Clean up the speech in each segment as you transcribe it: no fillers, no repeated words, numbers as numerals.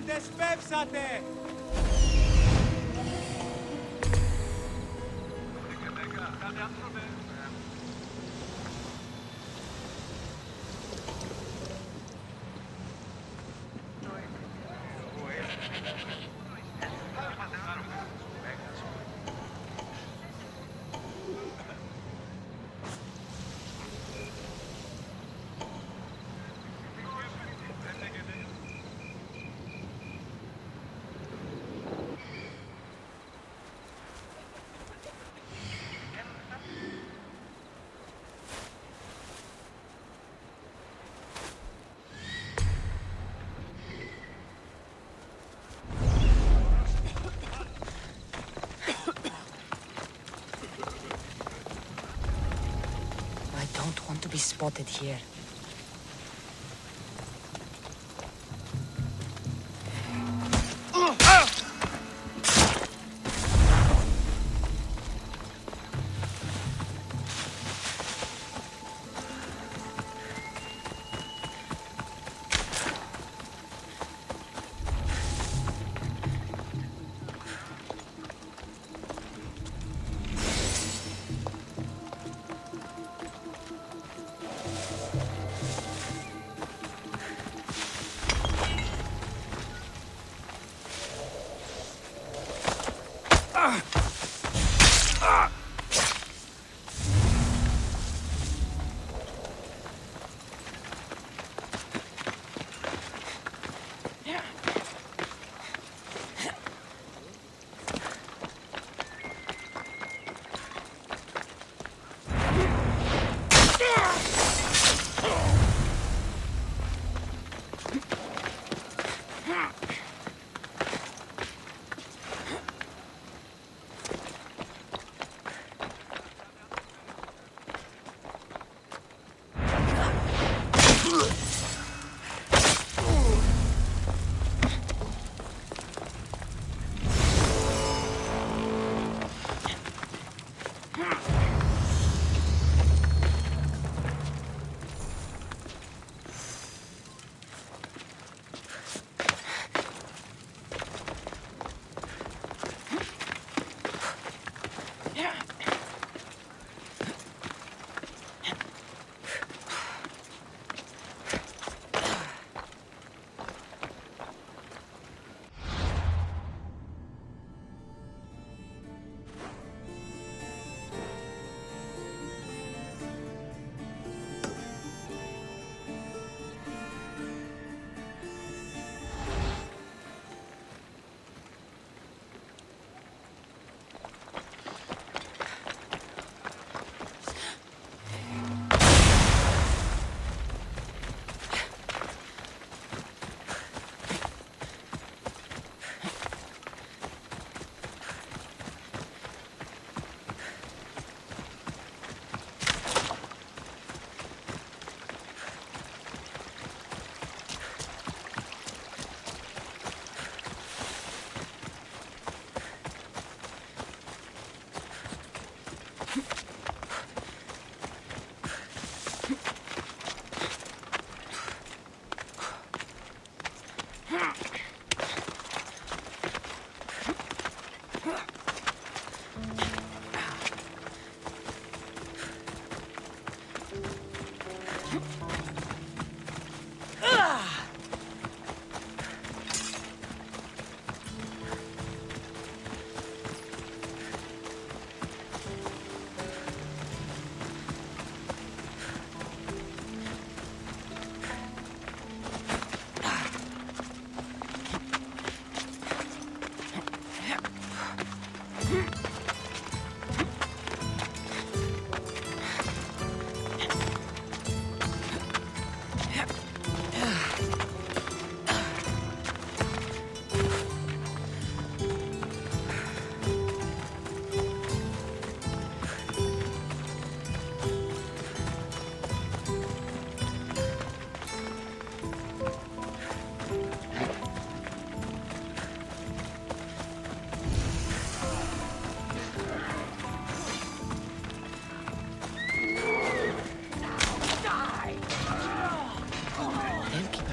Δεσπεύσατε! I don't want to be spotted here.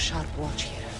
a sharp watch here.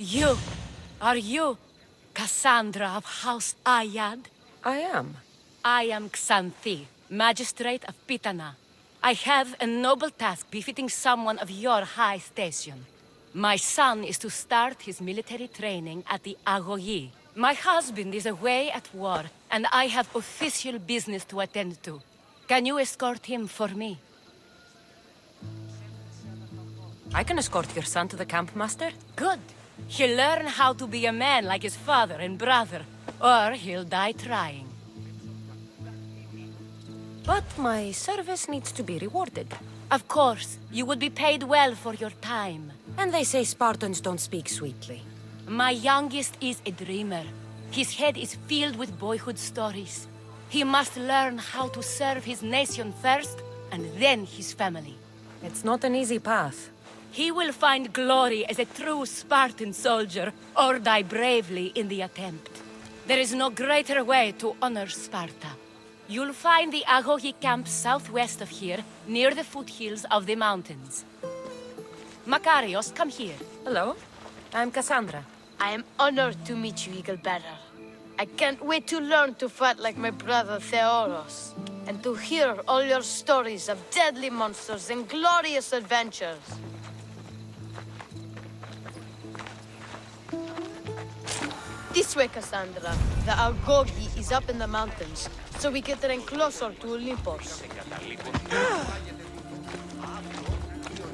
You! Are you Cassandra of House Ayad? I am. I am Xanthi, Magistrate of Pitana. I have a noble task befitting someone of your high station. My son is to start his military training at the Agoyi. My husband is away at war, and I have official business to attend to. Can you escort him for me? I can escort your son to the camp, Master. Good. He'll learn how to be a man like his father and brother, or he'll die trying. But my service needs to be rewarded. Of course, you would be paid well for your time. And they say Spartans don't speak sweetly. My youngest is a dreamer. His head is filled with boyhood stories. He must learn how to serve his nation first, and then his family. It's not an easy path. He will find glory as a true Spartan soldier, or die bravely in the attempt. There is no greater way to honor Sparta. You'll find the Agogi camp southwest of here, near the foothills of the mountains. Makarios, come here. Hello, I'm Cassandra. I am honored to meet you, Eagle Bearer. I can't wait to learn to fight like my brother Theoros, and to hear all your stories of deadly monsters and glorious adventures. This way, Cassandra. The Agogi is up in the mountains, so we get in closer to Olympus.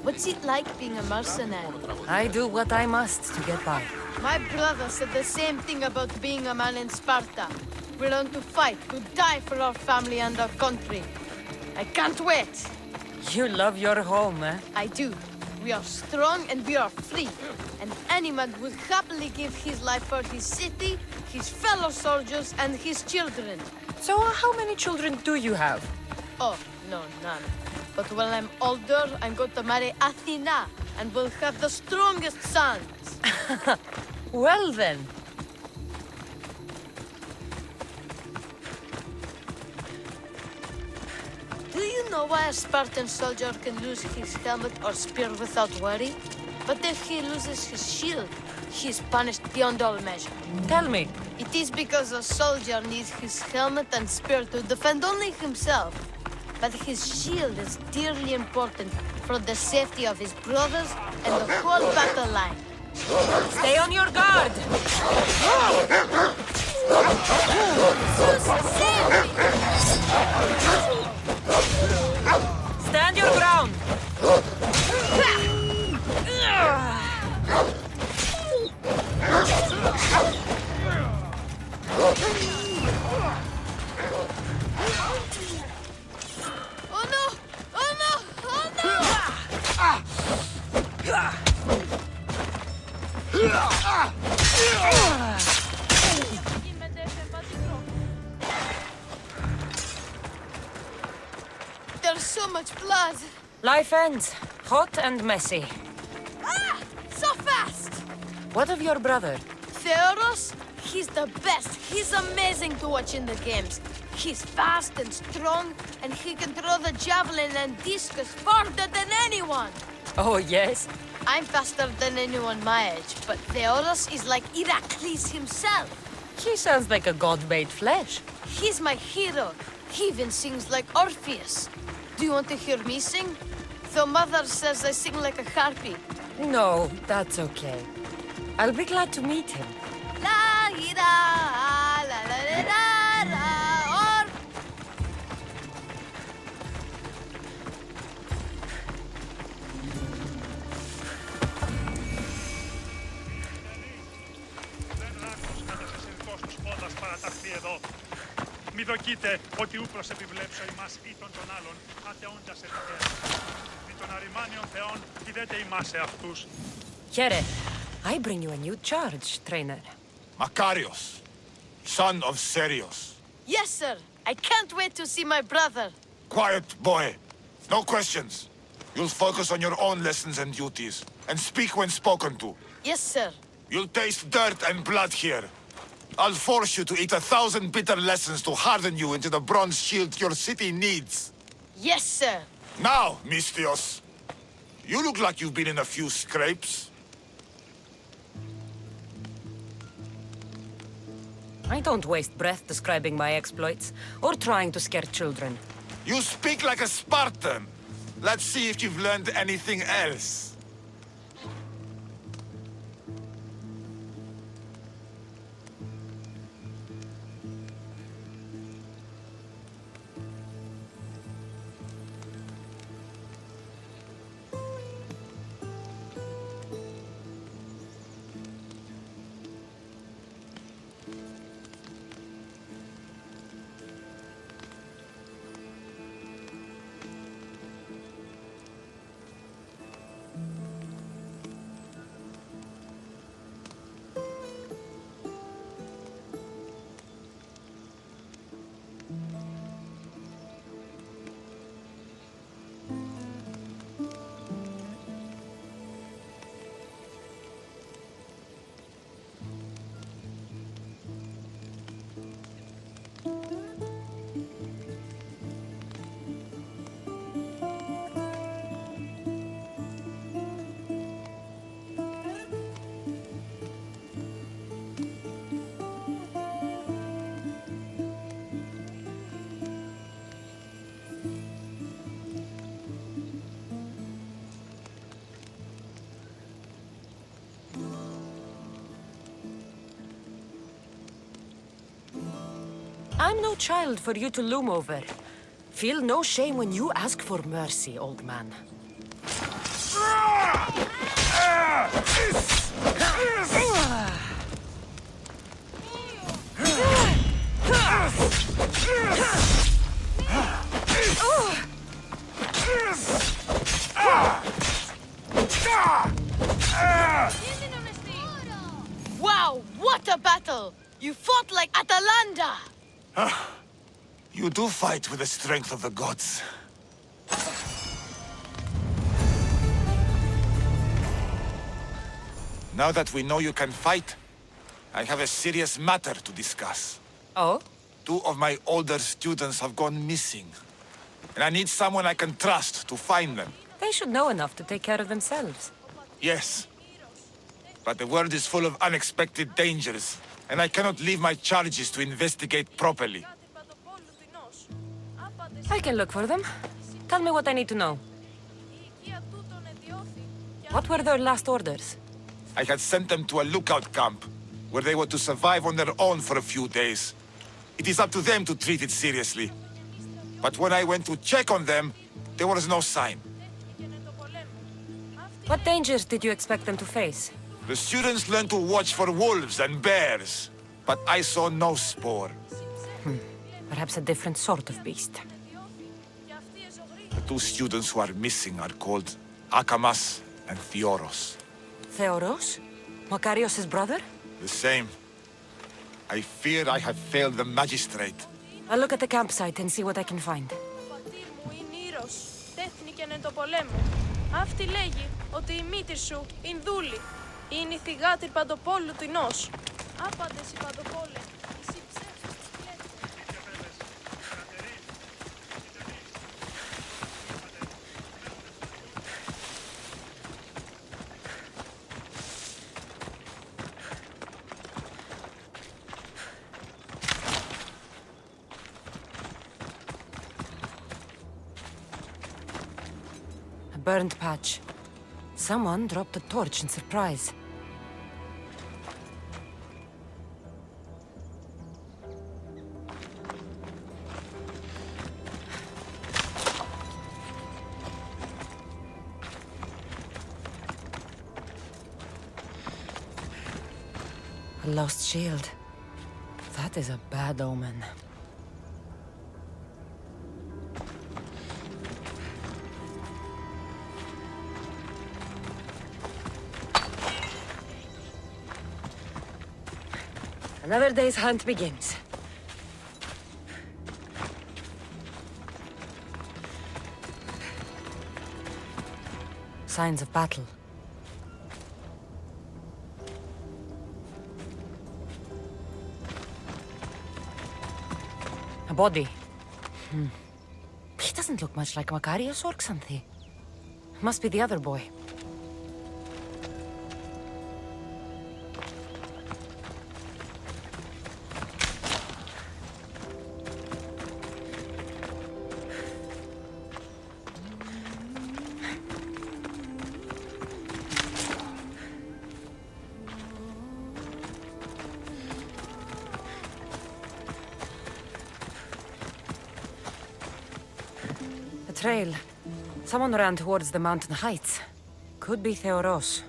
What's it like being a mercenary? I do what I must to get by. My brother said the same thing about being a man in Sparta. We learn to fight, to die for our family and our country. I can't wait. You love your home, eh? I do. We are strong and we are free. And any man would happily give his life for his city, his fellow soldiers, and his children. So how many children do you have? Oh, no, none. But when I'm older, I'm going to marry Athena, and we'll have the strongest sons. Well then. Do you know why a Spartan soldier can lose his helmet or spear without worry? But if he loses his shield, he is punished beyond all measure. Tell me. It is because a soldier needs his helmet and spear to defend only himself. But his shield is dearly important for the safety of his brothers and the whole battle line. Stay on your guard! Zeus, save me! Stand your ground! Oh no! Oh no! Oh no! There's so much blood. Life ends. Hot and messy. Ah! So fast! What of your brother? Theodos? He's the best. He's amazing to watch in the games. He's fast and strong, and he can throw the javelin and discus farther than anyone. Oh, yes? I'm faster than anyone my age, but Theodos is like Heracles himself. He sounds like a god made flesh. He's my hero. He even sings like Orpheus. Do you want to hear me sing? Though Mother says I sing like a harpy. No, that's okay. I'll be glad to meet him. La ira, la la la la la, or... Μη δοκείτε ότι ούπρος επιβλέψω ημάς ή των άλλων, ατεώντας ετικές. Μη των αριμάνιων θεών πηδέτε ημάς σε αυτούς. Here, I bring you a new charge, trainer. Makarios, son of Serios. Yes, sir. I can't wait to see my brother. Quiet, boy. No questions. You'll focus on your own lessons and duties, and speak when spoken to. Yes, sir. You'll taste dirt and blood here. I'll force you to eat 1,000 bitter lessons to harden you into the bronze shield your city needs. Yes, sir. Now, Mistios, you look like you've been in a few scrapes. I don't waste breath describing my exploits, or trying to scare children. You speak like a Spartan. Let's see if you've learned anything else. I'm no child for you to loom over. Feel no shame when you ask for mercy, old man. Wow, what a battle! You fought like Atalanta! You do fight with the strength of the gods. Now that we know you can fight, I have a serious matter to discuss. Oh? 2 of my older students have gone missing. And I need someone I can trust to find them. They should know enough to take care of themselves. Yes. But the world is full of unexpected dangers, and I cannot leave my charges to investigate properly. I can look for them. Tell me what I need to know. What were their last orders? I had sent them to a lookout camp, where they were to survive on their own for a few days. It is up to them to treat it seriously. But when I went to check on them, there was no sign. What dangers did you expect them to face? The students learned to watch for wolves and bears, but I saw no spoor. Perhaps a different sort of beast. The two students who are missing are called Akamas and Theoros. Theoros? Makarios' brother? The same. I fear I have failed the magistrate. I'll look at the campsite and see what I can find. πατήρ μου είναι Ήρος. Τέθνικεν εν το πολέμο. Αυτή λέγει ότι η μήτηρ σου είναι δούλη. Είναι η θυγάτηρ παντοπόλου του Ινός. Άπαντες οι παντοπόλε. Εσύ ψεύτες κλέφτες. A burned patch. Someone dropped a torch in surprise. A lost shield. That is a bad omen. Another day's hunt begins. Signs of battle. A body. He doesn't look much like Makarios or Xanthi. Must be the other boy. Trail. Someone ran towards the mountain heights. Could be Theoros.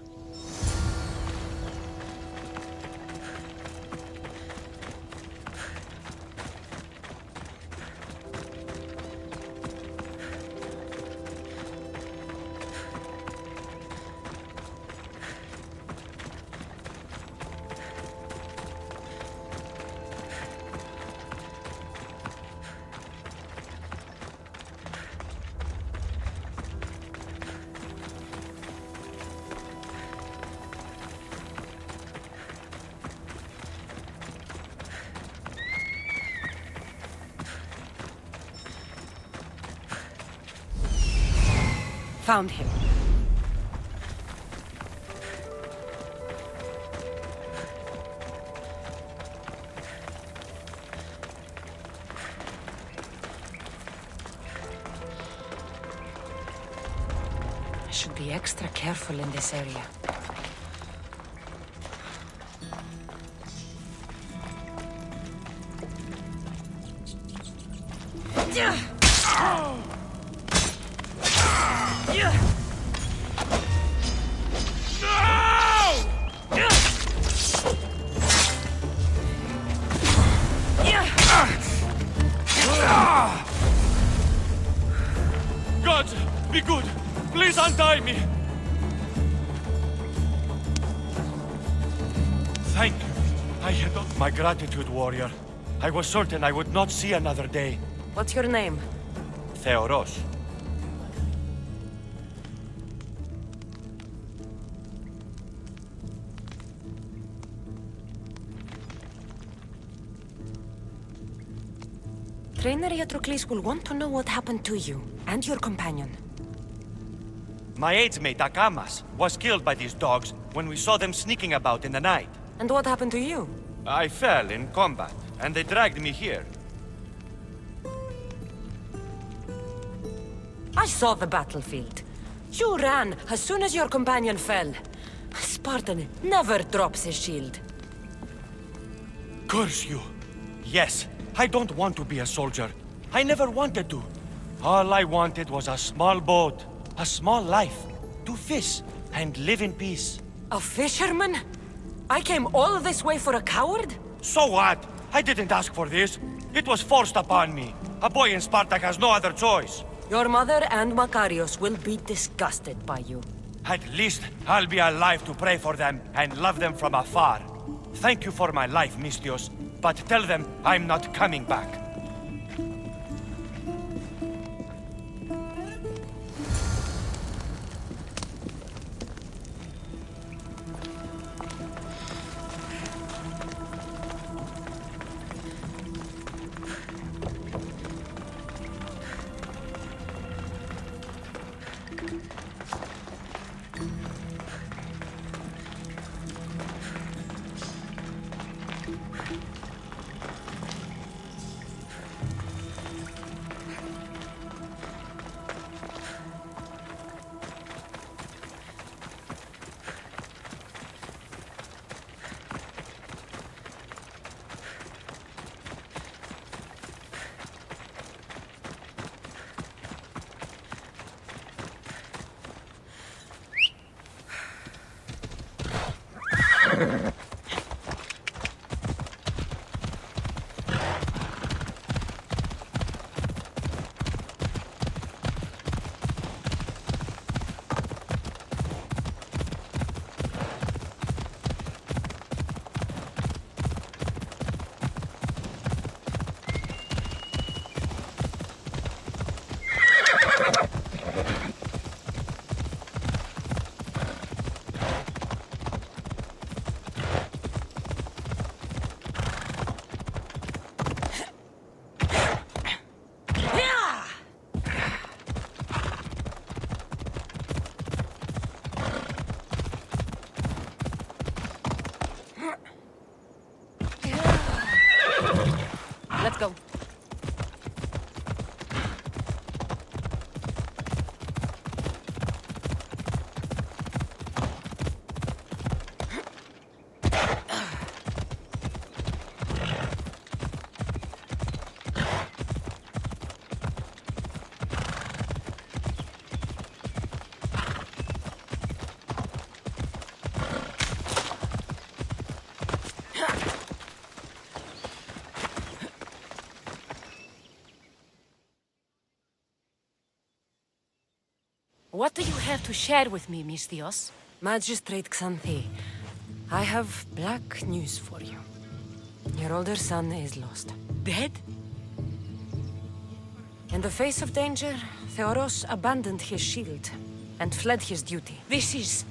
Found him. I should be extra careful in this area. God, be good. Please untie me. Thank you. I had all my gratitude, warrior. I was certain I would not see another day. What's your name? Theoros. Trainer Iatrocles will want to know what happened to you and your companion. My age mate, Akamas, was killed by these dogs when we saw them sneaking about in the night. And what happened to you? I fell in combat, and they dragged me here. I saw the battlefield. You ran as soon as your companion fell. Spartan never drops his shield. Curse you! Yes, I don't want to be a soldier. I never wanted to. All I wanted was a small boat, a small life, to fish and live in peace. A fisherman? I came all this way for a coward? So what? I didn't ask for this. It was forced upon me. A boy in Spartak has no other choice. Your mother and Makarios will be disgusted by you. At least I'll be alive to pray for them and love them from afar. Thank you for my life, Mistios, but tell them I'm not coming back. Let's go. What do you have to share with me, Mistios? Magistrate Xanthi, I have black news for you. Your older son is lost. Dead? In the face of danger, Theoros abandoned his shield and fled his duty. This is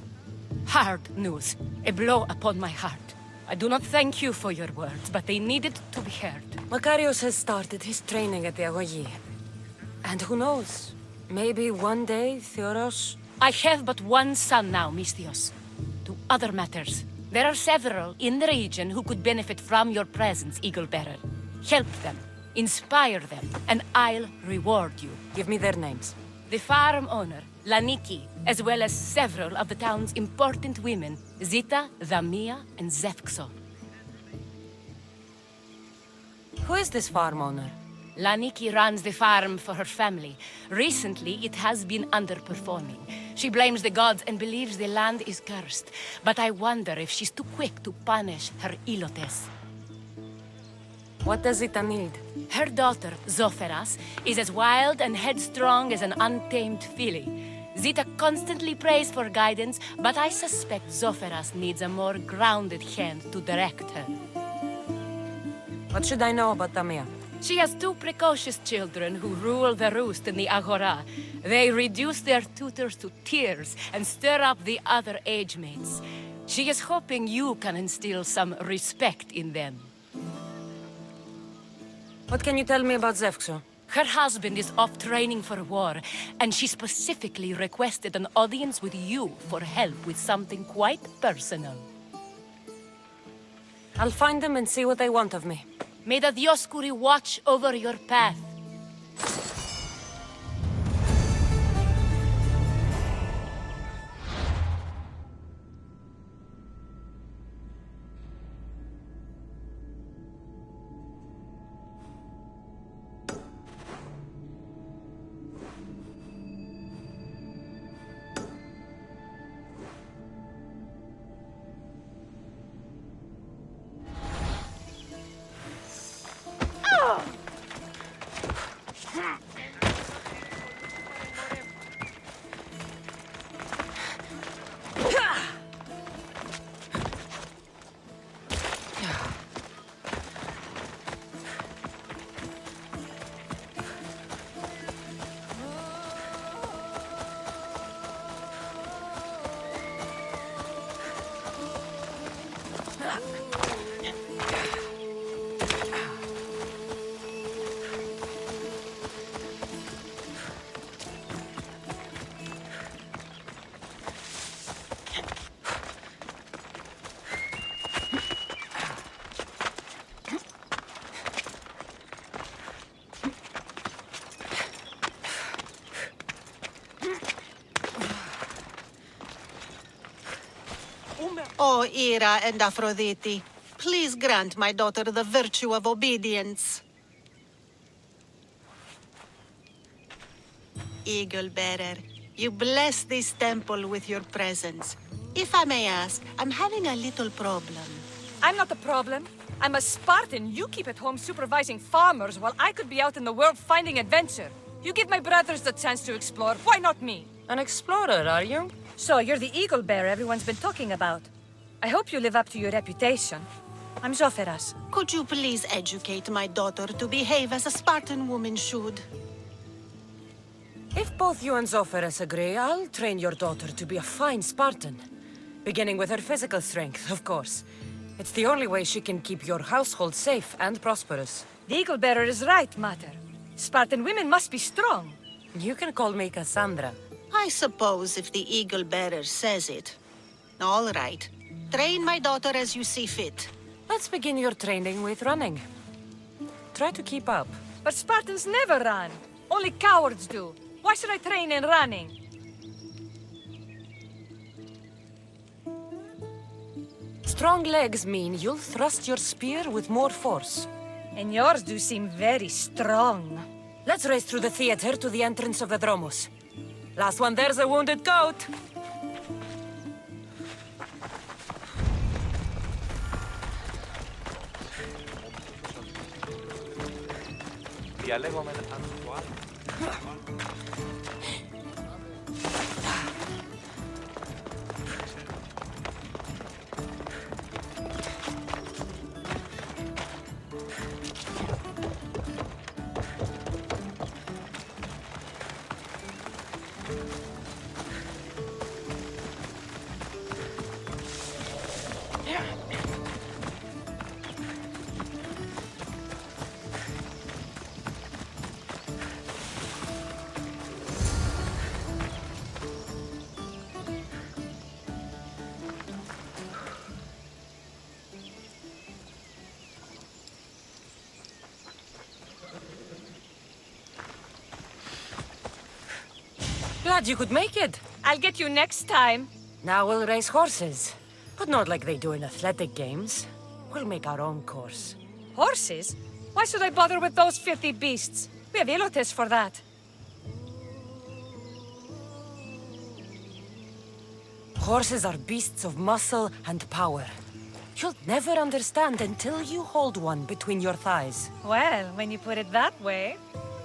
hard news. A blow upon my heart. I do not thank you for your words, but they needed to be heard. Makarios has started his training at the Agoyi. And who knows? Maybe one day, Theoros... I have but one son now, Mistios. To other matters. There are several in the region who could benefit from your presence, Eagle Bearer. Help them, inspire them, and I'll reward you. Give me their names. The farm owner, Laniki, as well as several of the town's important women, Zita, Dhamia, and Zefxo. Who is this farm owner? Laniki runs the farm for her family. Recently, it has been underperforming. She blames the gods and believes the land is cursed. But I wonder if she's too quick to punish her ilotes. What does Zita need? Her daughter, Zoferas, is as wild and headstrong as an untamed filly. Zita constantly prays for guidance, but I suspect Zoferas needs a more grounded hand to direct her. What should I know about Dhamia? She has two precocious children who rule the roost in the Agora. They reduce their tutors to tears and stir up the other age mates. She is hoping you can instill some respect in them. What can you tell me about Zefxo? Her husband is off training for war, and she specifically requested an audience with you for help with something quite personal. I'll find them and see what they want of me. May the Dioscuri watch over your path. O Ira and Aphrodite, please grant my daughter the virtue of obedience. Eagle Bearer, you bless this temple with your presence. If I may ask, I'm having a little problem. I'm not the problem. I'm a Spartan. You keep at home supervising farmers while I could be out in the world finding adventure. You give my brothers the chance to explore. Why not me? An explorer, are you? So you're the eagle bearer everyone's been talking about. I hope you live up to your reputation. I'm Zoferas. Could you please educate my daughter to behave as a Spartan woman should? If both you and Zoferus agree, I'll train your daughter to be a fine Spartan. Beginning with her physical strength, of course. It's the only way she can keep your household safe and prosperous. The eagle bearer is right, Mater. Spartan women must be strong. You can call me Cassandra. I suppose if the Eagle Bearer says it. All right. Train my daughter as you see fit. Let's begin your training with running. Try to keep up. But Spartans never run. Only cowards do. Why should I train in running? Strong legs mean you'll thrust your spear with more force. And yours do seem very strong. Let's race through the theater to the entrance of the Dromos. Last one there's a wounded goat. Διαλέγομαι αν το άλλο. Glad you could make it. I'll get you next time. Now we'll race horses. But not like they do in athletic games. We'll make our own course. Horses? Why should I bother with those filthy beasts? We have elotes for that. Horses are beasts of muscle and power. You'll never understand until you hold one between your thighs. Well, when you put it that way,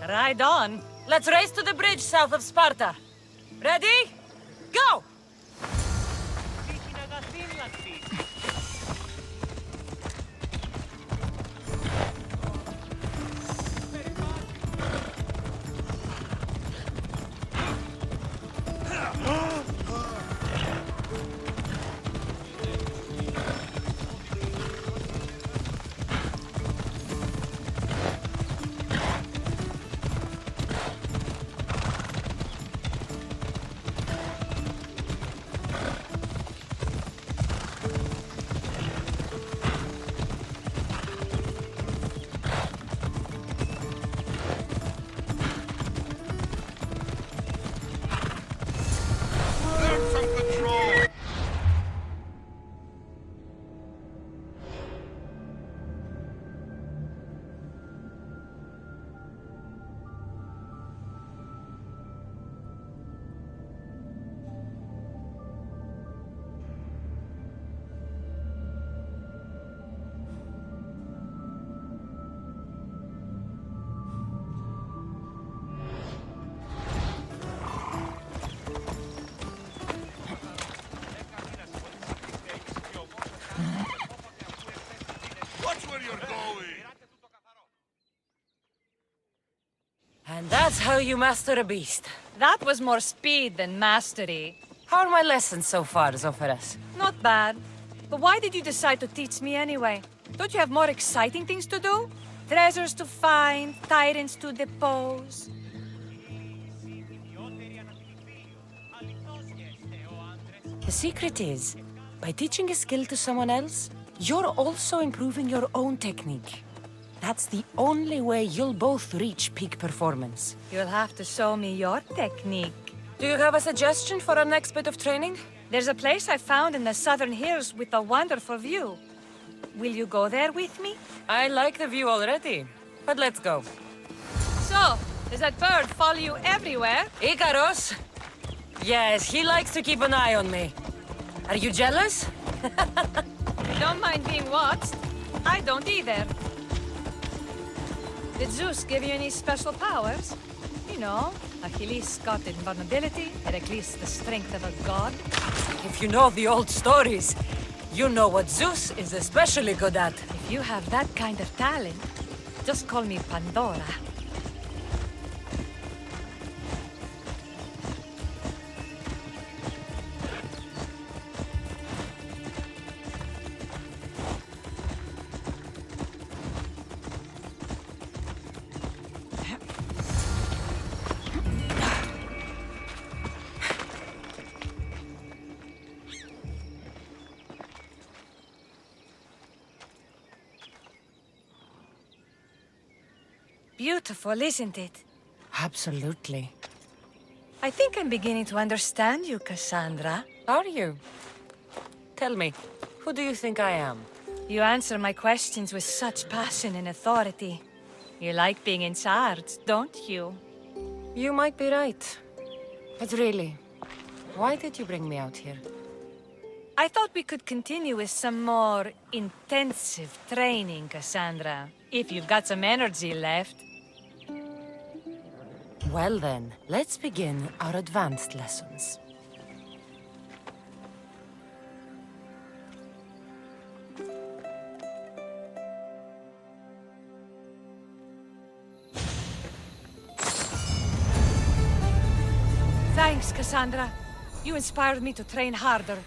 ride on. Let's race to the bridge south of Sparta. Ready? Go! where you're going. And that's how you master a beast. That was more speed than mastery. How are my lessons so far, Zoferas? Not bad. But why did you decide to teach me anyway? Don't you have more exciting things to do? Treasures to find, tyrants to depose. The secret is, by teaching a skill to someone else, you're also improving your own technique. That's the only way you'll both reach peak performance. You'll have to show me your technique. Do you have a suggestion for our next bit of training? There's a place I found in the southern hills with a wonderful view. Will you go there with me? I like the view already, but let's go. So, does that bird follow you everywhere? Ikaros? Yes, he likes to keep an eye on me. Are you jealous? Don't mind being watched. I don't either. Did Zeus give you any special powers? You know, Achilles got invulnerability, Heracles the strength of a god. If you know the old stories, you know what Zeus is especially good at. If you have that kind of talent, just call me Pandora. Beautiful, isn't it? Absolutely. I think I'm beginning to understand you, Cassandra. Are you? Tell me, who do you think I am? You answer my questions with such passion and authority. You like being in charge, don't you? You might be right. But really, why did you bring me out here? I thought we could continue with some more intensive training, Cassandra. If you've got some energy left. Well then, let's begin our advanced lessons. Thanks, Cassandra. You inspired me to train harder.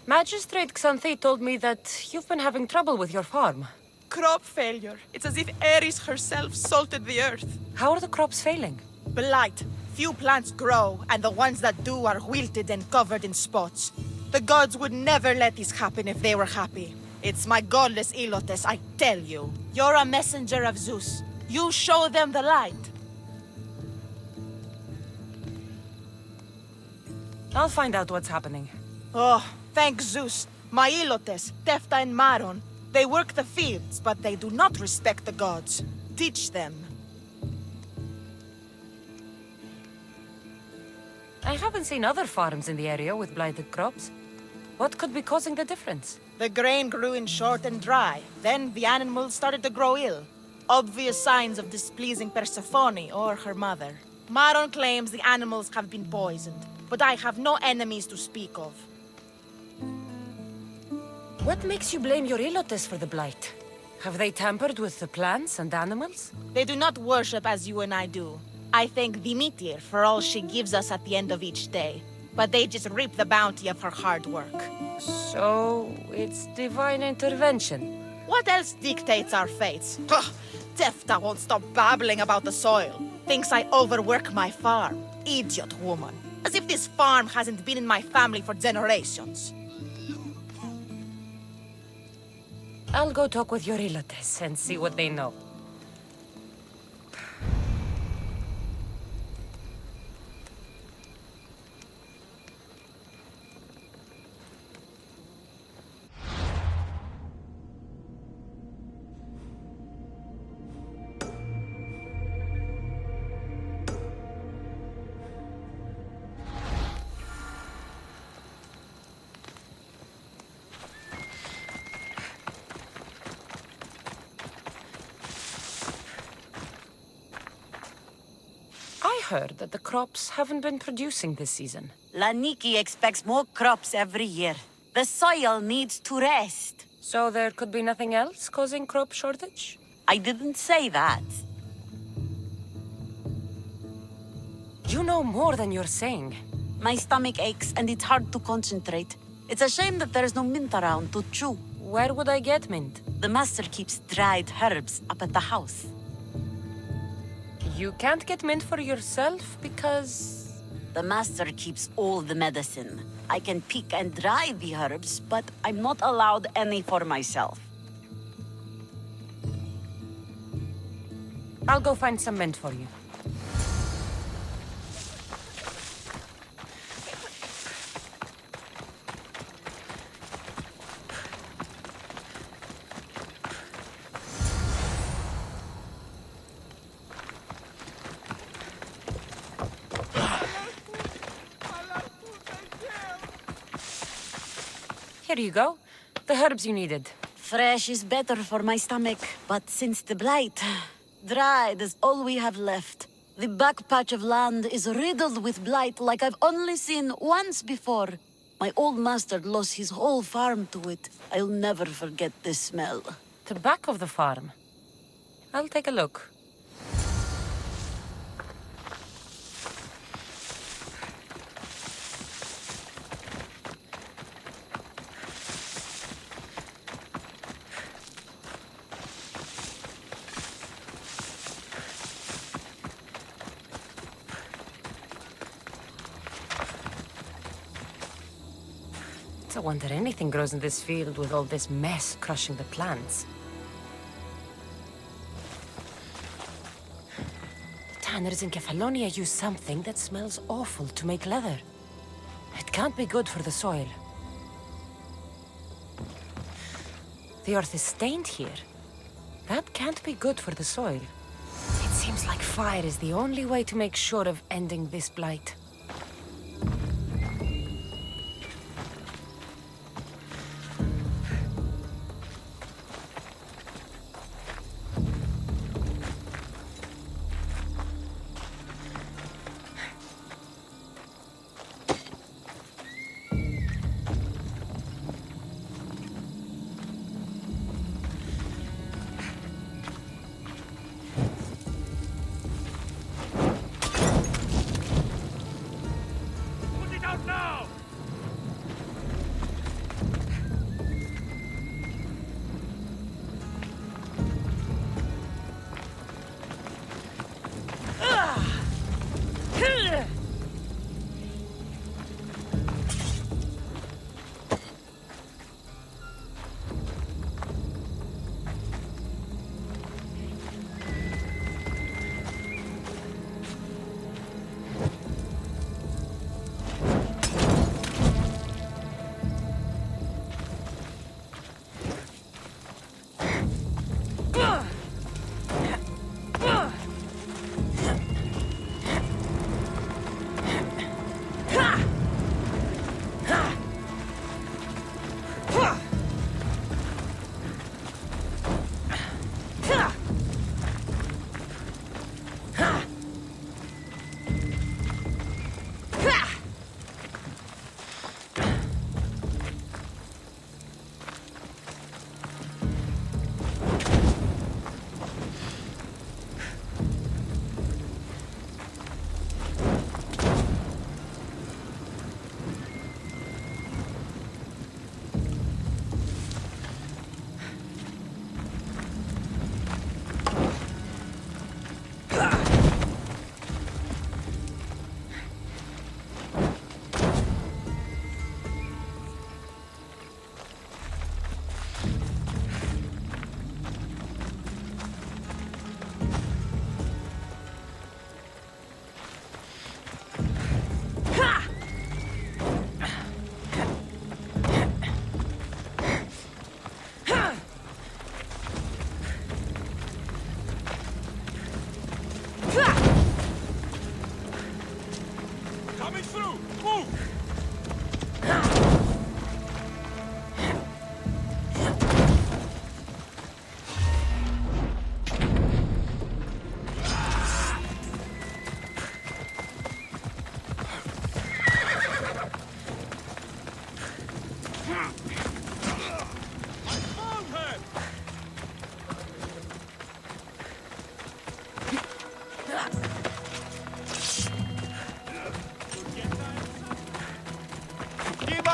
Magistrate Xanthi told me that you've been having trouble with your farm. Crop failure. It's as if Ares herself salted the earth. How are the crops failing? Blight. Few plants grow, and the ones that do are wilted and covered in spots. The gods would never let this happen if they were happy. It's my godless Ilotes, I tell you. You're a messenger of Zeus. You show them the light. I'll find out what's happening. Oh, thank Zeus. My Ilotes, Tefta and Maron, they work the fields, but they do not respect the gods. Teach them. I haven't seen other farms in the area with blighted crops. What could be causing the difference? The grain grew in short and dry. Then the animals started to grow ill. Obvious signs of displeasing Persephone or her mother. Maron claims the animals have been poisoned, but I have no enemies to speak of. What makes you blame your Ilotes for the blight? Have they tampered with the plants and animals? They do not worship as you and I do. I thank Demeter for all she gives us at the end of each day. but they just reap the bounty of her hard work. So, it's divine intervention. What else dictates our fates? Ugh, Tefta won't stop babbling about the soil. Thinks I overwork my farm. Idiot woman. As if this farm hasn't been in my family for generations. I'll go talk with your Ilotes and see what they know. I heard that the crops haven't been producing this season. Laniki expects more crops every year. The soil needs to rest. So there could be nothing else causing crop shortage? I didn't say that. You know more than you're saying. My stomach aches and it's hard to concentrate. It's a shame that there's no mint around to chew. Where would I get mint? The master keeps dried herbs up at the house. You can't get mint for yourself because... The master keeps all the medicine. I can pick and dry the herbs, but I'm not allowed any for myself. I'll go find some mint for you. Here you go. The herbs you needed. Fresh is better for my stomach, but since the blight, dried is all we have left. The back patch of land is riddled with blight like I've only seen once before. My old master lost his whole farm to it. I'll never forget the smell. The back of the farm. I'll take a look. I wonder anything grows in this field with all this mess crushing the plants. The tanners in Kefalonia use something that smells awful to make leather. It can't be good for the soil. The earth is stained here. That can't be good for the soil. It seems like fire is the only way to make sure of ending this blight.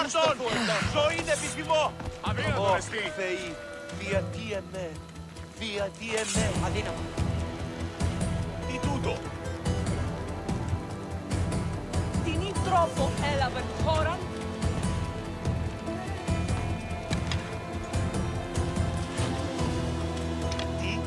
Πάρ' τον! Ζωή είναι επιθυμώ! Αδύνατο, Ω, εστί. Θεοί, διατί εμέ, διατί εμέ. Αδύναμο. Τι τούτο! Τι τρόπο έλαβε χώρα. Τι!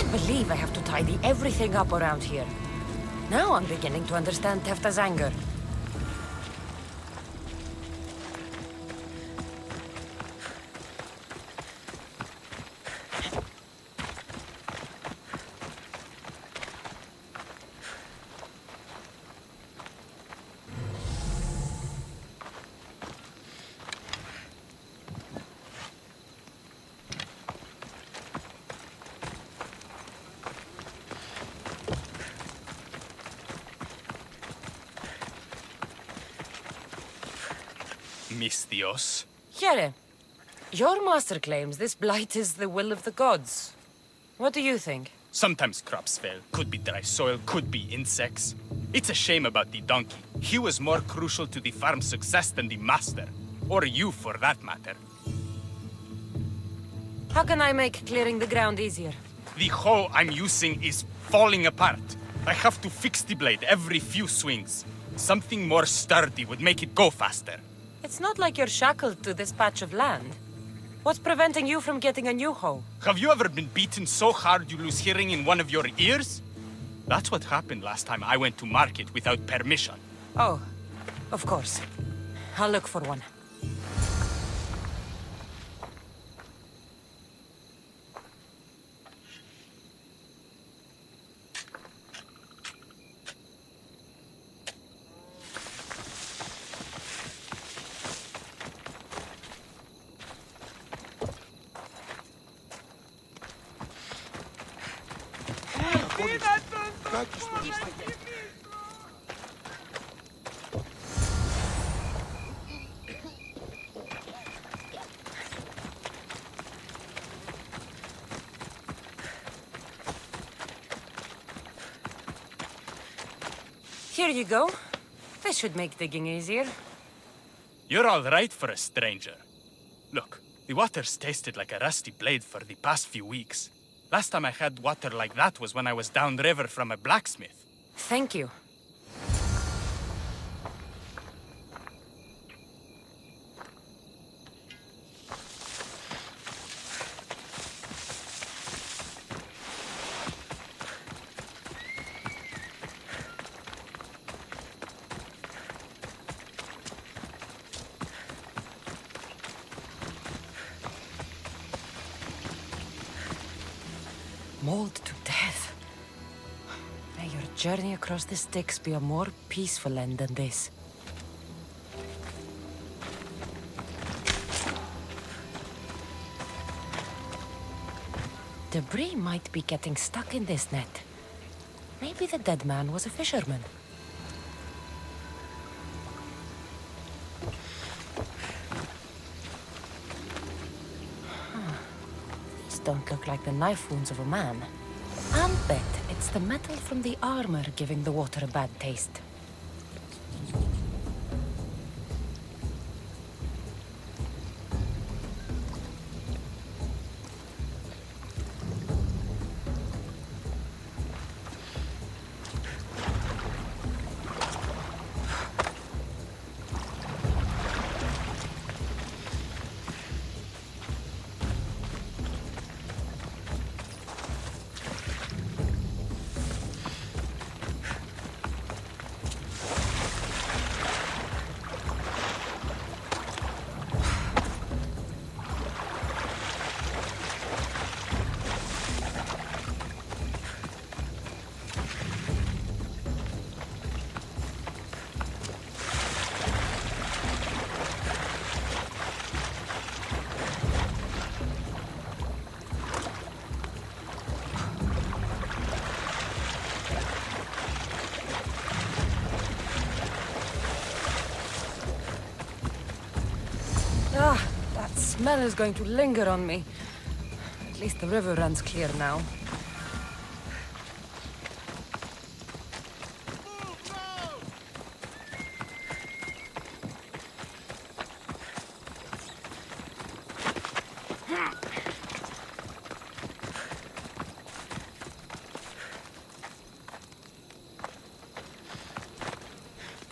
I believe I have to tidy everything up around here. Now I'm beginning to understand Tefta's anger. Misthios. Here, your master claims this blight is the will of the gods. What do you think? Sometimes crops fail. Could be dry soil, could be insects. It's a shame about the donkey. He was more crucial to the farm's success than the master. Or you, for that matter. How can I make clearing the ground easier? The hoe I'm using is falling apart. I have to fix the blade every few swings. Something more sturdy would make it go faster. It's not like you're shackled to this patch of land. What's preventing you from getting a new hoe? Have you ever been beaten so hard you lose hearing in one of your ears? That's what happened last time I went to market without permission. Oh, of course. I'll look for one. Here you go. This should make digging easier. You're all right for a stranger. Look, the water's tasted like a rusty blade for the past few weeks. Last time I had water like that was when I was downriver from a blacksmith. Thank you. Mauled to death. May your journey across the Styx be a more peaceful end than this. Debris might be getting stuck in this net. Maybe the dead man was a fisherman. Don't look like the knife wounds of a man. I'll bet it's the metal from the armor giving the water a bad taste. smell is going to linger on me. At least the river runs clear now.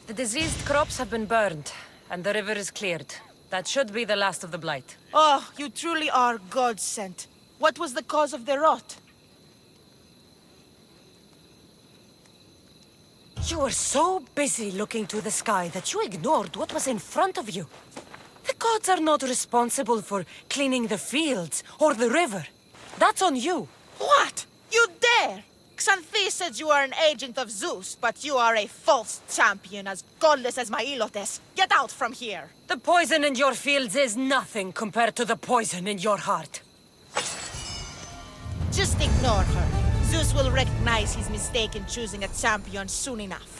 The diseased crops have been burned, and the river is cleared. That should be the last of the blight. Oh, you truly are God-sent. What was the cause of the rot? You were so busy looking to the sky that you ignored what was in front of you. The gods are not responsible for cleaning the fields or the river. That's on you. What? You dare? Xanthi said you are an agent of Zeus, but you are a false champion as godless as my Ilotes. Get out from here! The poison in your fields is nothing compared to the poison in your heart. Just ignore her. Zeus will recognize his mistake in choosing a champion soon enough.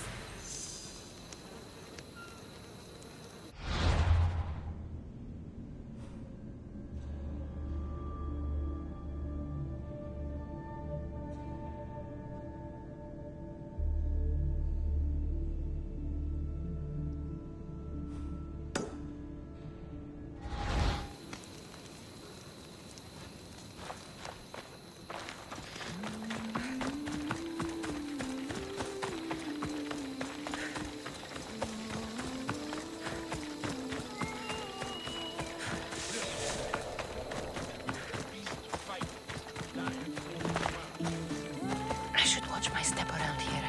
I should watch my step around here.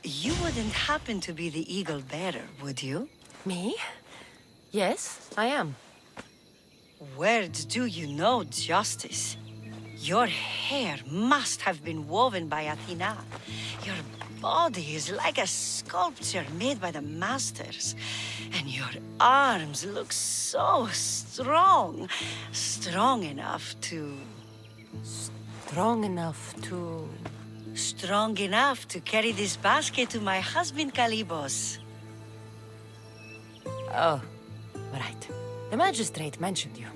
You wouldn't happen to be the eagle bearer, would you? Me? Yes, I am. Where do you know justice? Your hair must have been woven by Athena. Your body is like a sculpture made by the masters. And your arms look so strong. Strong enough to... Strong enough to... Strong enough to carry this basket to my husband Kalibos. Oh, right. The magistrate mentioned you.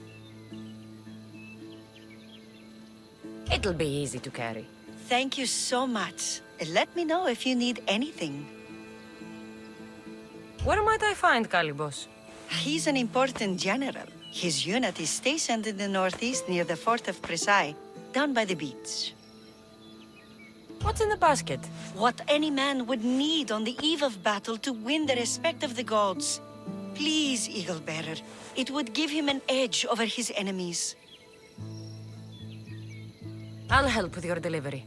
It'll be easy to carry. Thank you so much. Let me know if you need anything. Where might I find Kalibos? He's an important general. His unit is stationed in the northeast near the fort of Presai, down by the beach. What's in the basket? What any man would need on the eve of battle to win the respect of the gods. Please, Eagle Bearer. It would give him an edge over his enemies. I'll help with your delivery.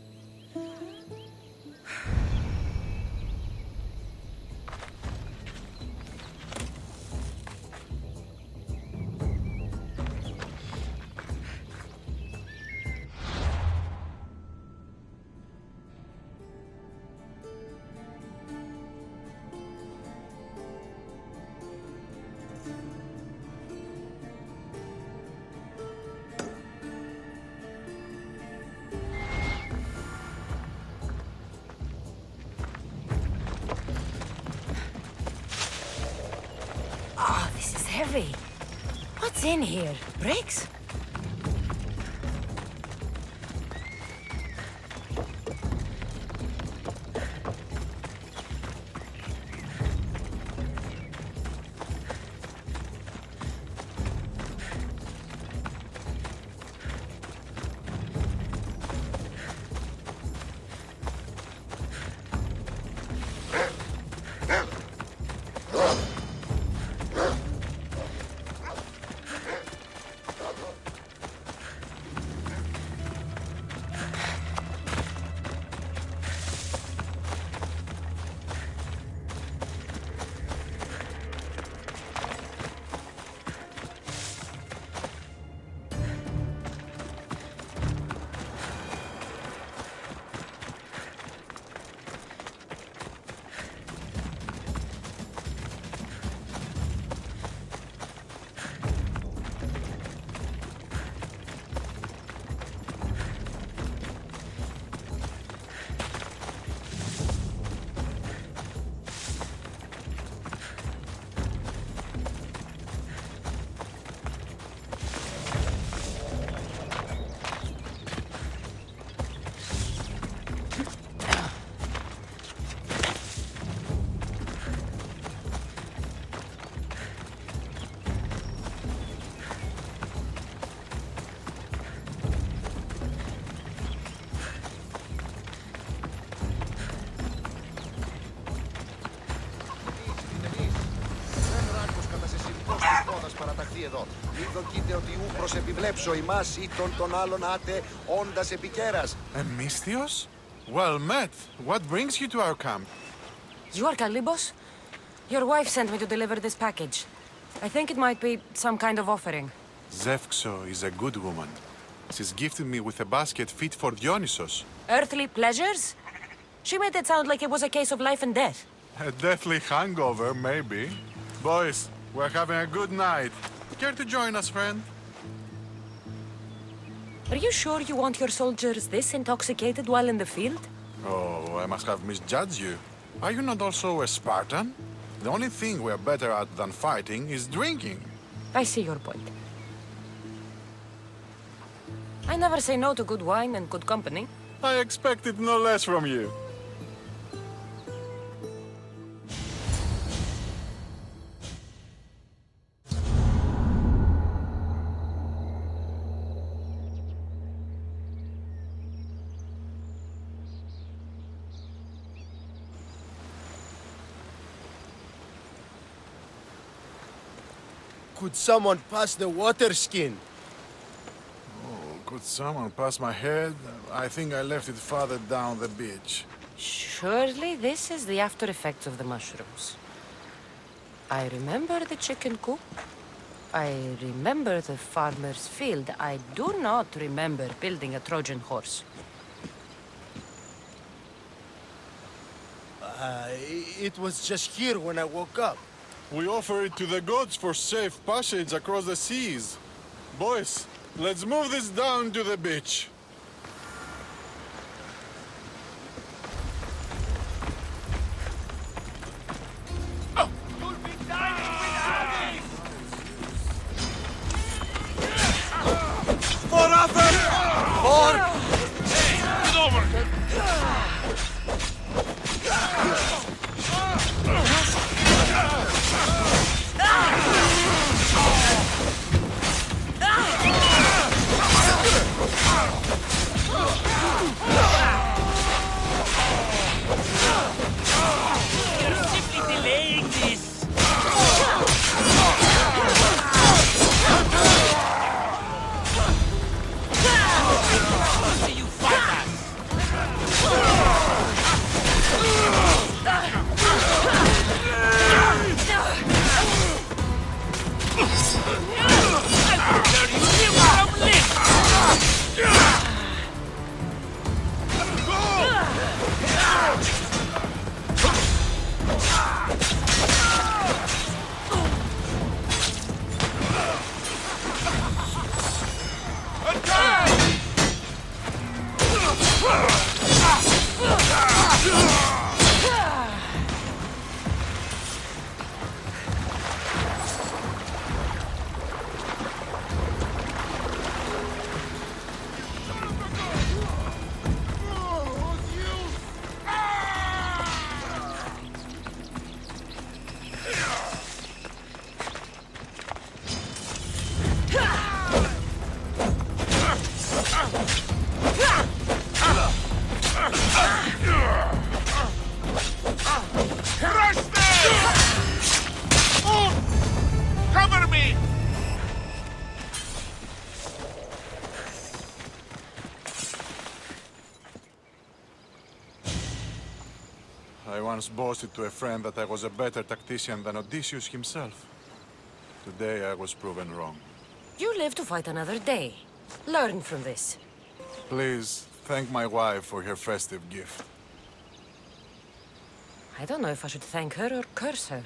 What's in here? Bricks? Εδώ. Μην δοκείτε ότι ου προσεπιβλέψω ημάς ή των άλλων άτε όντας επικέρας. Misthios? Well met. What brings you to our camp? You are Kalibos? Your wife sent me to deliver this package. I think it might be some kind of offering. Zevxo is a good woman. She's gifted me with a basket fit for Dionysos. Earthly pleasures? She made it sound like it was a case of life and death. A deathly hangover, maybe. Boys, we're having a good night. Care to join us, friend? Are you sure you want your soldiers this intoxicated while in the field? Oh, I must have misjudged you. Are you not also a Spartan? The only thing we're better at than fighting is drinking. I see your point. I never say no to good wine and good company. I expected no less from you. Could someone pass the water skin? Oh, could someone pass my head? I think I left it farther down the beach. Surely this is the after effects of the mushrooms. I remember the chicken coop. I remember the farmer's field. I do not remember building a Trojan horse. It was just here when I woke up. We offer it to the gods for safe passage across the seas. Boys, let's move this down to the beach. once boasted to a friend that I was a better tactician than Odysseus himself. Today I was proven wrong. You live to fight another day. Learn from this. Please, thank my wife for her festive gift. I don't know if I should thank her or curse her.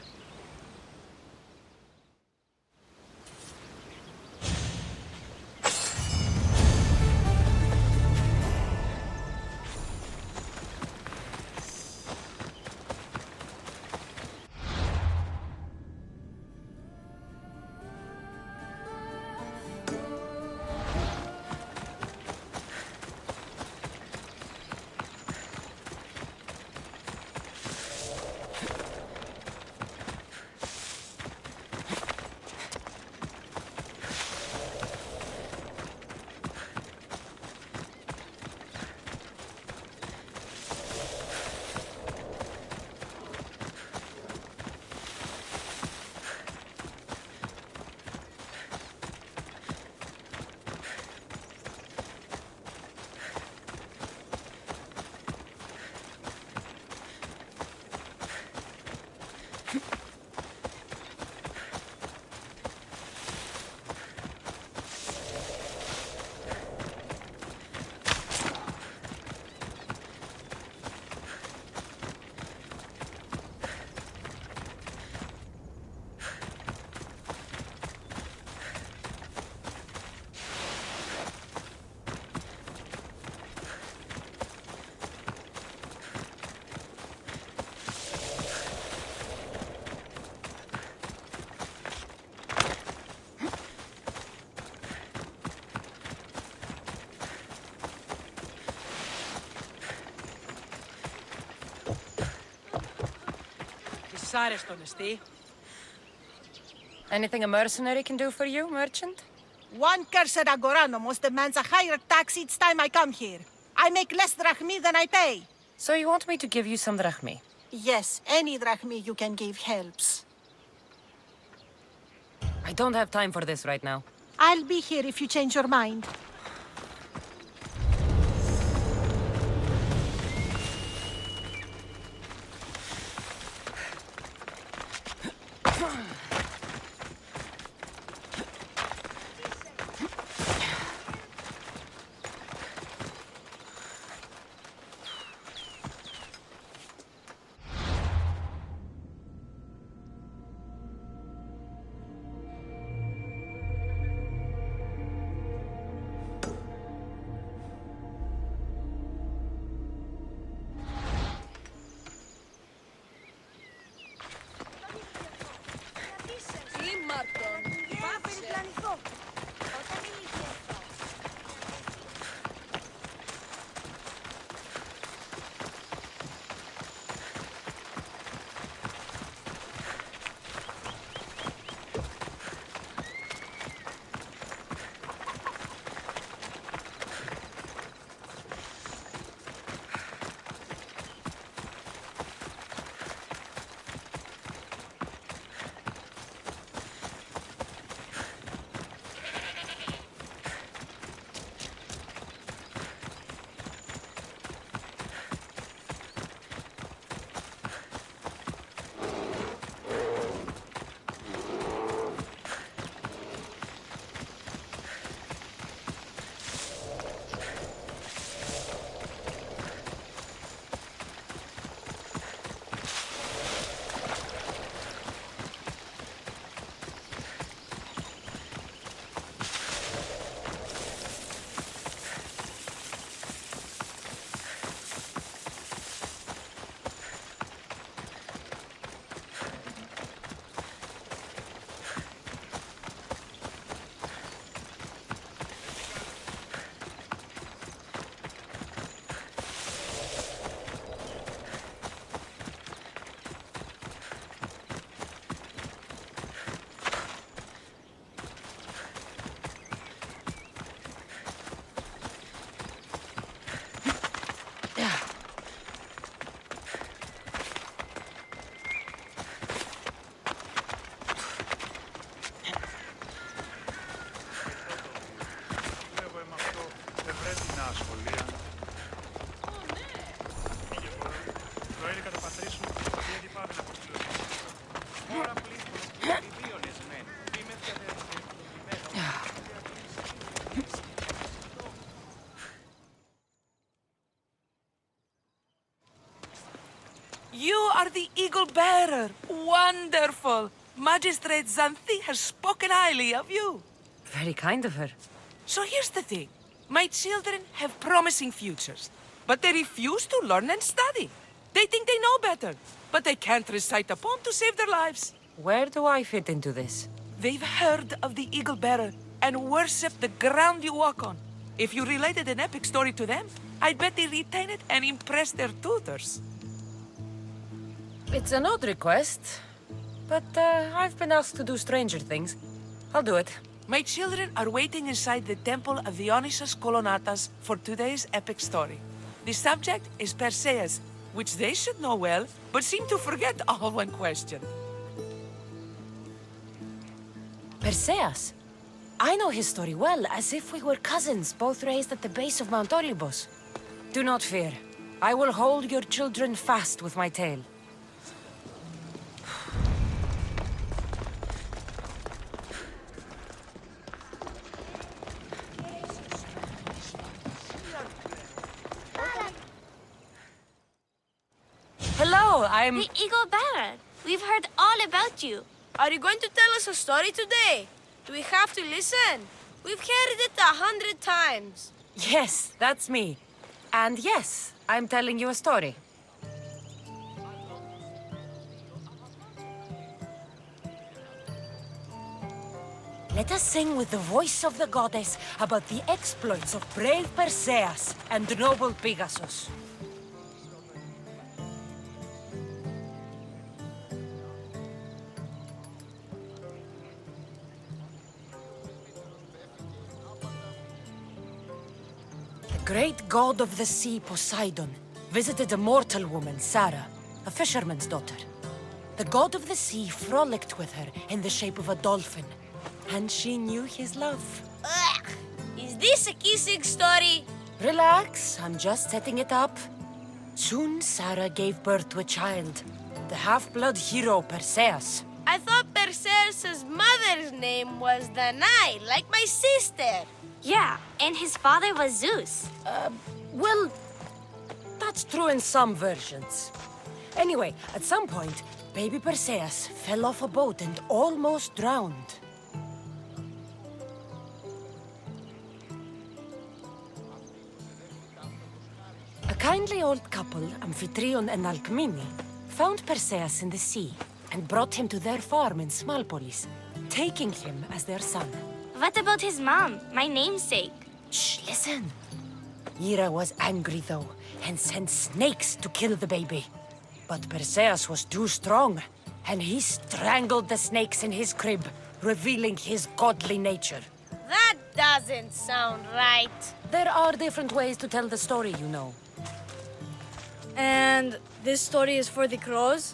Anything a mercenary can do for you, merchant? One cursed agoranomos demands a higher tax each time I come here. I make less drachmi than I pay. So you want me to give you some drachmi? Yes, any drachmi you can give helps. I don't have time for this right now. I'll be here if you change your mind. the Eagle Bearer. Wonderful. Magistrate Xanthi has spoken highly of you. Very kind of her. So here's the thing. My children have promising futures, but they refuse to learn and study. They think they know better, but they can't recite a poem to save their lives. Where do I fit into this? They've heard of the Eagle Bearer and worship the ground you walk on. If you related an epic story to them, I bet they retain it and impress their tutors. It's an odd request, but I've been asked to do stranger things. I'll do it. My children are waiting inside the Temple of Dionysus Kolonatas for today's epic story. The subject is Perseus, which they should know well, but seem to forget all when questioned. Perseus? I know his story well, as if we were cousins, both raised at the base of Mount Olympus. Do not fear. I will hold your children fast with my tail. Hello, I'm... The Eagle Bearer. We've heard all about you. Are you going to tell us a story today? Do we have to listen? We've heard it 100 times. Yes, that's me. And yes, I'm telling you a story. Let us sing with the voice of the goddess about the exploits of brave Perseus and noble Pegasus. The great god of the sea, Poseidon, visited a mortal woman, Sarah, a fisherman's daughter. The god of the sea frolicked with her in the shape of a dolphin, and she knew his love. Ugh! Is this a kissing story? Relax, I'm just setting it up. Soon Sarah gave birth to a child, the half-blood hero Perseus. I thought Perseus' mother's name was Danae, like my sister. Yeah, and his father was Zeus. Well, that's true in some versions. Anyway, at some point, baby Perseus fell off a boat and almost drowned. A kindly old couple, Amphitryon and Alcmene, found Perseus in the sea and brought him to their farm in Smalpolis, taking him as their son. What about his mom, my namesake? Shh, listen. Hera was angry, though, and sent snakes to kill the baby. But Perseus was too strong, and he strangled the snakes in his crib, revealing his godly nature. That doesn't sound right. There are different ways to tell the story, you know. And this story is for the crows?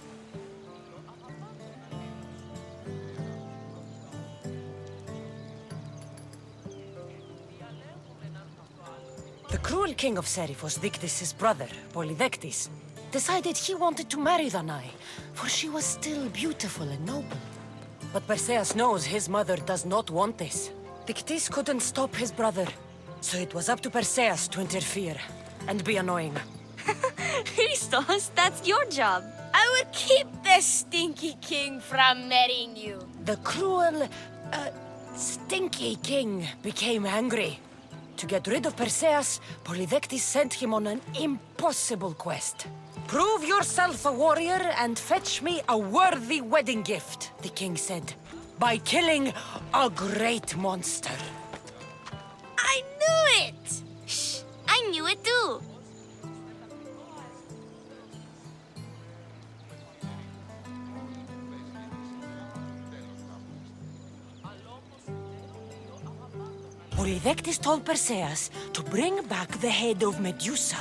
The cruel king of Seriphos, Dictys' brother, Polydectes, decided he wanted to marry Danae, for she was still beautiful and noble. But Perseus knows his mother does not want this. Dictys couldn't stop his brother, so it was up to Perseus to interfere and be annoying. Christos, that's your job. I will keep the stinky king from marrying you. The cruel, stinky king became angry. To get rid of Perseus, Polydectes sent him on an impossible quest. Prove yourself a warrior and fetch me a worthy wedding gift, the king said, by killing a great monster. I knew it! Shh, I knew it too. Polydectes told Perseus to bring back the head of Medusa,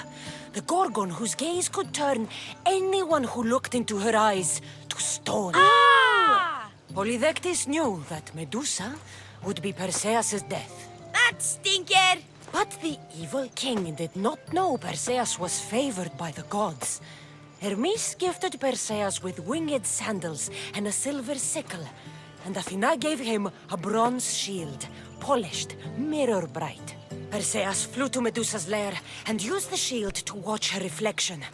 the Gorgon whose gaze could turn anyone who looked into her eyes to stone. Ah! Polydectes knew that Medusa would be Perseus' death. That stinker! But the evil king did not know Perseus was favored by the gods. Hermes gifted Perseus with winged sandals and a silver sickle, and Athena gave him a bronze shield, polished, mirror bright. Perseus flew to Medusa's lair and used the shield to watch her reflection.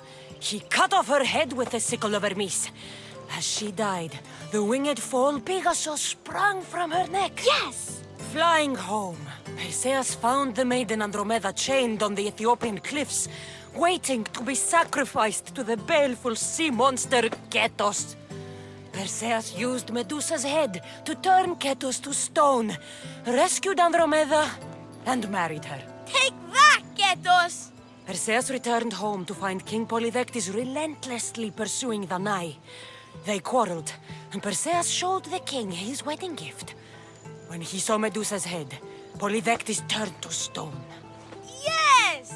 He cut off her head with the sickle of Hermes. As she died, the winged foal Pegasus sprang from her neck. Yes! Flying home, Perseus found the maiden Andromeda chained on the Ethiopian cliffs, waiting to be sacrificed to the baleful sea monster Ketos. Perseus used Medusa's head to turn Ketos to stone, rescued Andromeda, and married her. Take that, Ketos! Perseus returned home to find King Polydectes relentlessly pursuing the Nai. They quarreled, and Perseus showed the king his wedding gift. When he saw Medusa's head, Polydectes turned to stone. Yes!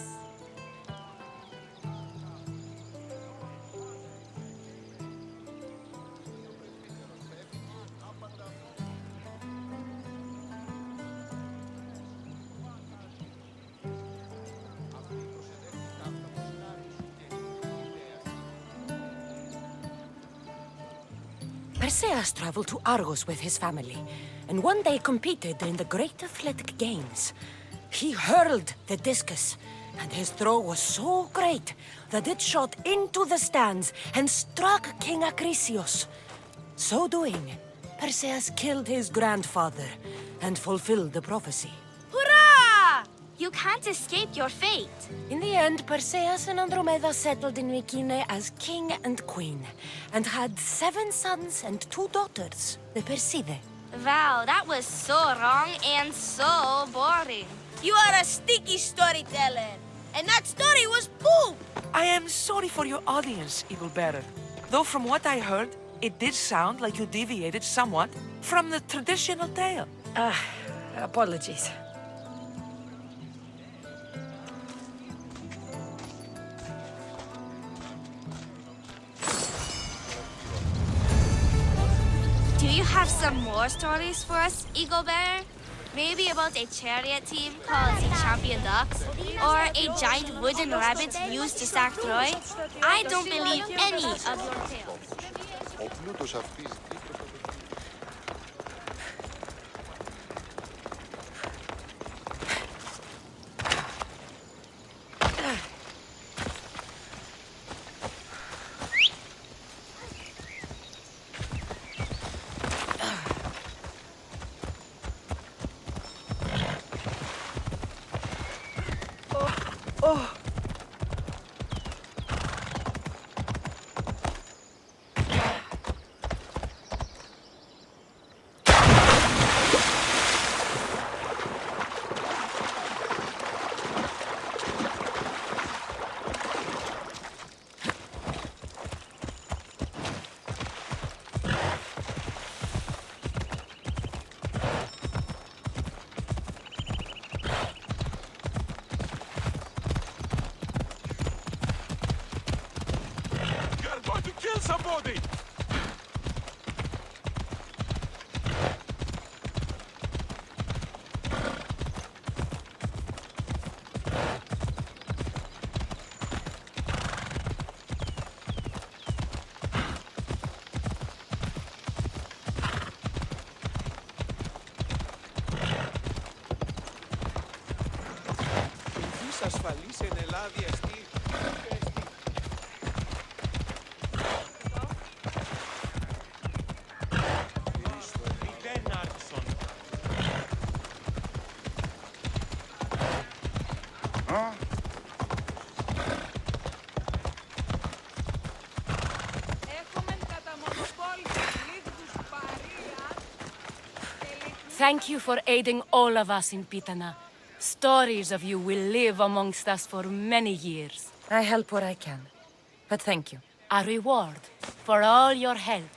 Perseus traveled to Argos with his family, and one day competed in the Great Athletic Games. He hurled the discus, and his throw was so great that it shot into the stands and struck King Acrisius. So doing, Perseus killed his grandfather and fulfilled the prophecy. Hurrah! You can't escape your fate. In the end, Perseus and Andromeda settled in Mycenae as king and queen, and had 7 sons and 2 daughters, the Perside. Wow, that was so wrong and so boring. You are a sticky storyteller, and that story was poop! I am sorry for your audience, Eagle Bearer. Though from what I heard, it did sound like you deviated somewhat from the traditional tale. Apologies. Do you have some more stories for us, Eagle Bearer? Maybe about a chariot team called the Champion Ducks? Or a giant wooden rabbit used to sack Troy? I don't believe any of your tales. Ο πλούτος αυτής somebody! Ασφαλής εν Ελλάδη εστί. Thank you for aiding all of us in Pitana. Stories of you will live amongst us for many years. I help where I can, but thank you. A reward for all your help